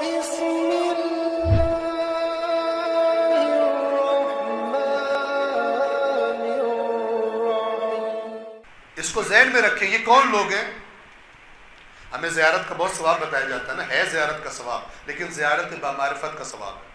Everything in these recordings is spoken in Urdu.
اس کو ذہن میں رکھیں، یہ کون لوگ ہیں؟ ہمیں زیارت کا بہت ثواب بتایا جاتا ہے نا، ہے زیارت کا ثواب، لیکن زیارت بامعرفت کا ثواب ہے۔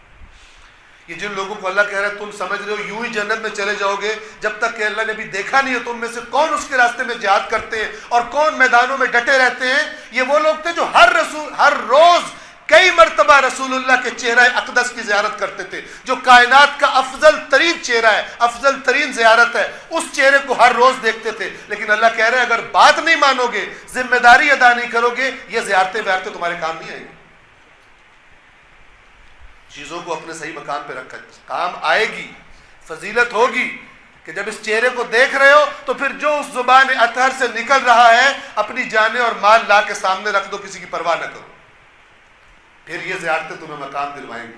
یہ جن لوگوں کو اللہ کہہ رہا ہے تم سمجھ رہے ہو یوں ہی جنت میں چلے جاؤ گے، جب تک کہ اللہ نے بھی دیکھا نہیں ہے تم میں سے کون اس کے راستے میں جہاد کرتے ہیں اور کون میدانوں میں ڈٹے رہتے ہیں۔ یہ وہ لوگ تھے جو ہر روز کئی مرتبہ رسول اللہ کے چہرہ اقدس کی زیارت کرتے تھے، جو کائنات کا افضل ترین چہرہ ہے، افضل ترین زیارت ہے، اس چہرے کو ہر روز دیکھتے تھے۔ لیکن اللہ کہہ رہے ہیں اگر بات نہیں مانو گے، ذمہ داری ادا نہیں کرو گے، یہ زیارتیں تمہارے کام نہیں آئیں گی۔ چیزوں کو اپنے صحیح مقام پہ رکھا، کام آئے گی، فضیلت ہوگی کہ جب اس چہرے کو دیکھ رہے ہو تو پھر جو اس زبان اطہر سے نکل رہا ہے اپنی جانیں اور مال لا کے سامنے رکھ دو، کسی کی پرواہ نہ کرو، پھر یہ زیارتیں تمہیں مقام دلوائیں گی۔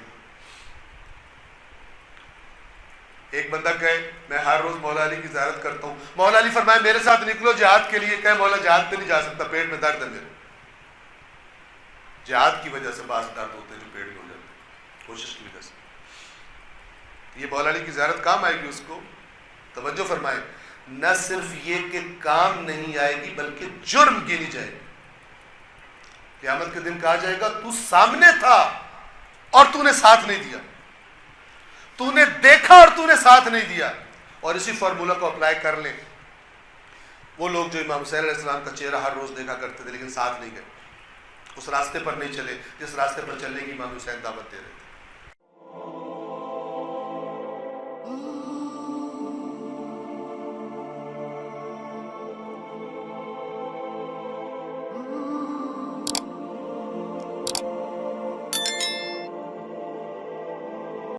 ایک بندہ کہے میں ہر روز مولا علی کی زیارت کرتا ہوں، مولا علی فرمائے میرے ساتھ نکلو جہاد کے لیے، کہے مولا جہاد پہ نہیں جا سکتا، پیٹ میں درد ہے میرے۔ جہاد کی وجہ سے بعض درد ہوتے ہیں جو پیٹ میں ہو جاتے ہیں، کوشش کی وجہ سے۔ یہ مولا علی کی زیارت کام آئے گی اس کو، توجہ فرمائے، نہ صرف یہ کہ کام نہیں آئے گی بلکہ جرم گنی جائے گی۔ قیامت کے دن کہا جائے گا تو سامنے تھا اور تو نے ساتھ نہیں دیا، تو نے دیکھا اور تو نے ساتھ نہیں دیا۔ اور اسی فارمولہ کو اپلائی کر لیں وہ لوگ جو امام حسین علیہ السلام کا چہرہ ہر روز دیکھا کرتے تھے لیکن ساتھ نہیں گئے، اس راستے پر نہیں چلے جس راستے پر چلنے کی امام حسین دعوت دے رہے تھے۔